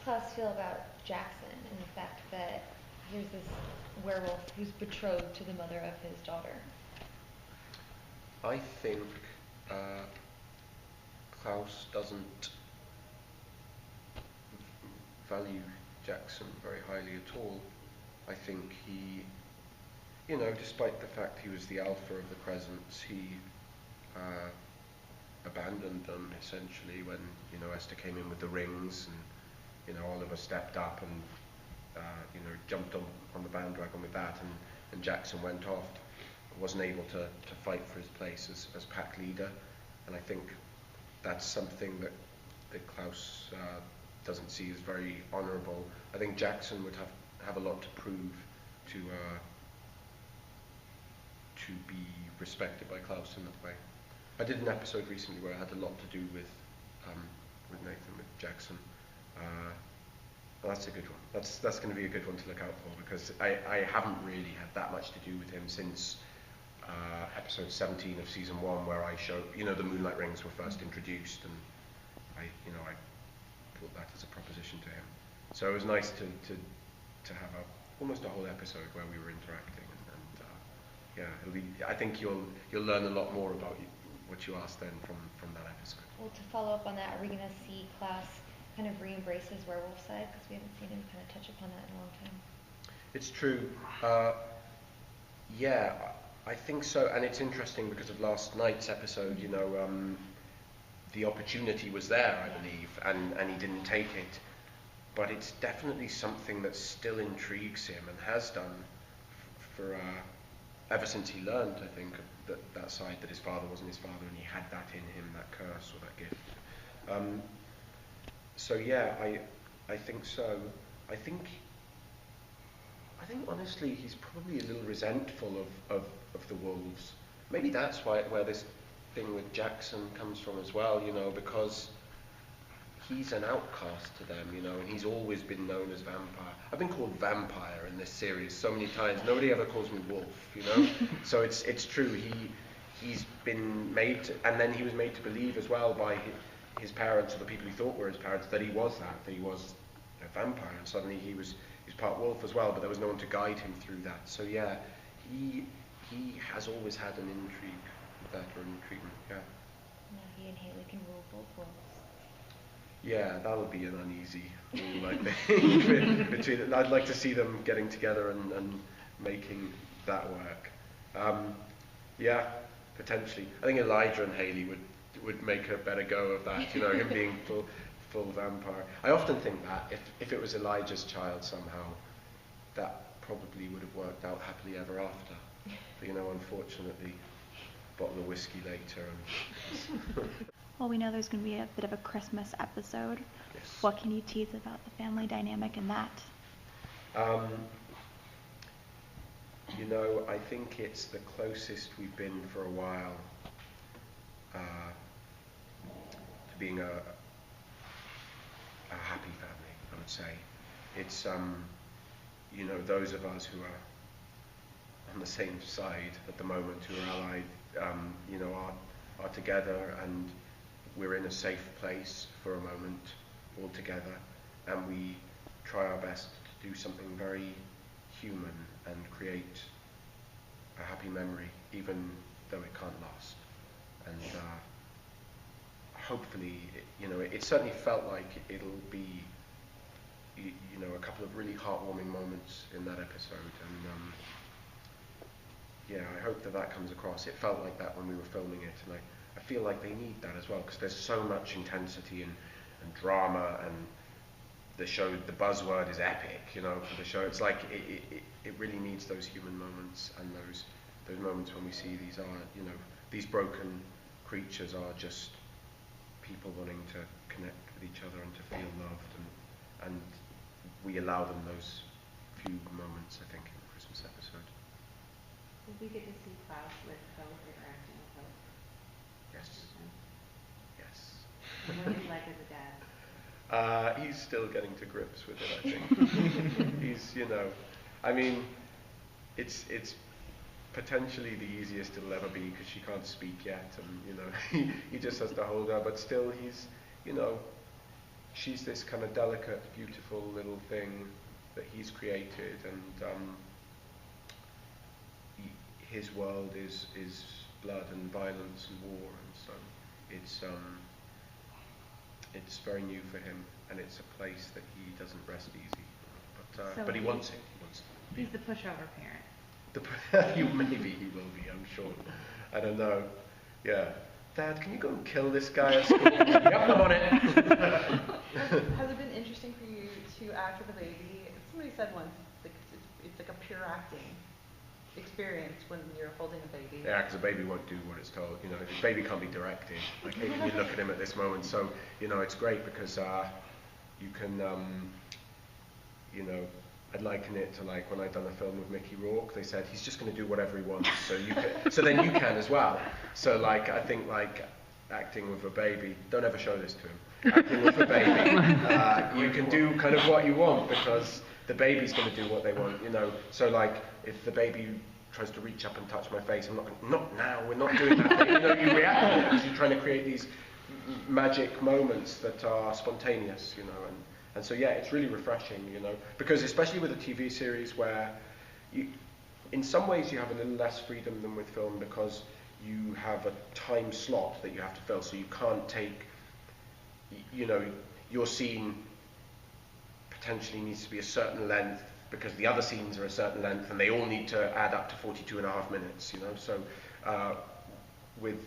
Klaus feel about Jackson and the fact that here's this werewolf who's betrothed to the mother of his daughter? I think Klaus doesn't value Jackson very highly at all. I think he, despite the fact he was the alpha of the Crescents, he abandoned them essentially when, Esther came in with the rings and, Oliver stepped up and, jumped on the bandwagon with that, and Jackson went off, wasn't able to fight for his place as pack leader. And I think that's something that Klaus doesn't see as very honourable. I think Jackson would have a lot to prove to be respected by Klaus in that way. I did an episode recently where I had a lot to do with Nathan, with Jackson. Well, that's a good one. That's going to be a good one to look out for, because I haven't really had that much to do with him since episode 17 of season 1, where I showed, the Moonlight Rings were first introduced, and I put that as a proposition to him. So it was nice to have almost a whole episode where we were interacting, I think you'll learn a lot more about what you asked then from that episode. Well, to follow up on that, are we going to see Klaus kind of re-embrace his werewolf side? Because we haven't seen him kind of touch upon that in a long time. It's true. Yeah, I think so. And it's interesting because of last night's episode, the opportunity was there, I believe, and he didn't take it. But it's definitely something that still intrigues him and has done for ever since he learned, I think, that side, that his father wasn't his father and he had that in him, that curse or that gift. So yeah, I think so. I think honestly he's probably a little resentful of the wolves. Maybe that's where this thing with Jackson comes from as well, because he's an outcast to them, and he's always been known as vampire. I've been called vampire in this series so many times. Nobody ever calls me wolf, So it's true. He's been made to, and then he was made to believe as well by his parents, or the people he thought were his parents, that he was a vampire, and suddenly he was part wolf as well, but there was no one to guide him through that. So yeah, he has always had an intrigue with that, or an intriguement, yeah. Now he and Haley can rule both wolves. Yeah, that'll be an uneasy rule, I think, between them. I'd like to see them getting together and making that work. Yeah, potentially. I think Elijah and Haley would make a better go of that, him being full vampire. I often think that if it was Elijah's child somehow, that probably would have worked out happily ever after. But unfortunately, bottle of whiskey later. And well, we know there's going to be a bit of a Christmas episode. Yes. What can you tease about the family dynamic in that? I think it's the closest we've been for a while to being a happy family, I would say. It's, those of us who are on the same side at the moment, who are allied, are together, and we're in a safe place for a moment all together, and we try our best to do something very human and create a happy memory, even though it can't last. And hopefully, it certainly felt like it'll be, a couple of really heartwarming moments in that episode, and yeah, I hope that comes across. It felt like that when we were filming it, and I feel like they need that as well, because there's so much intensity and drama, and the show, the buzzword is epic, for the show. It's like it really needs those human moments, and those moments when we see these broken creatures are just people wanting to connect with each other and to feel loved, and we allow them those few moments, I think, in the Christmas episode. Will we get to see Klaus with both, interacting with both? Yes. Yes. What is he like as a dad? He's still getting to grips with it, I think. He's, it's potentially the easiest it'll ever be, because she can't speak yet, and, he just has to hold her, but still he's, she's this kind of delicate, beautiful little thing that he's created, and his world is blood and violence and war, and so it's very new for him, and it's a place that he doesn't rest easy. But he wants it. He wants it. He's the pushover parent. Maybe he will be, I'm sure. I don't know. Yeah. Dad, can you go and kill this guy at school? Yep, I'm on it. Has it been interesting for you to act with a baby? Somebody said once, it's like a pure acting experience when you're holding a baby. Yeah, because a baby won't do what it's told. You know, a baby can't be directed. Like, hey, can you look at him at this moment? So, you know, it's great because you can, you know, I'd liken it to like when I'd done a film with Mickey Rourke. They said he's just going to do whatever he wants, so then you can as well. So like I think like acting with a baby. Don't ever show this to him. Acting with a baby, you can do kind of what you want because the baby's going to do what they want. You know. So like if the baby tries to reach up and touch my face, I'm not now. We're not doing that. You know, you react because you're trying to create these magic moments that are spontaneous. You know, and so yeah, it's really refreshing, you know, because especially with a TV series where in some ways you have a little less freedom than with film because you have a time slot that you have to fill, so you can't take, you know, your scene potentially needs to be a certain length because the other scenes are a certain length and they all need to add up to 42.5 minutes, you know, so with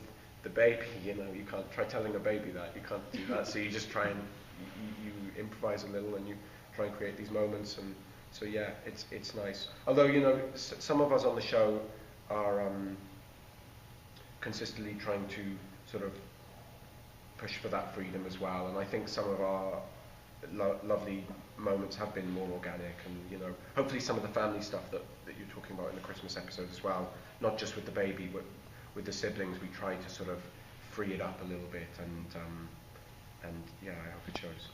the baby, you know, you can't try telling a baby that, you can't do that, so you just try and you improvise a little and you try and create these moments, and so yeah, it's nice. Although, you know, some of us on the show are consistently trying to sort of push for that freedom as well, and I think some of our lovely moments have been more organic, and you know, hopefully some of the family stuff that you're talking about in the Christmas episode as well, not just with the baby but with the siblings, we try to sort of free it up a little bit, and yeah, I hope it shows.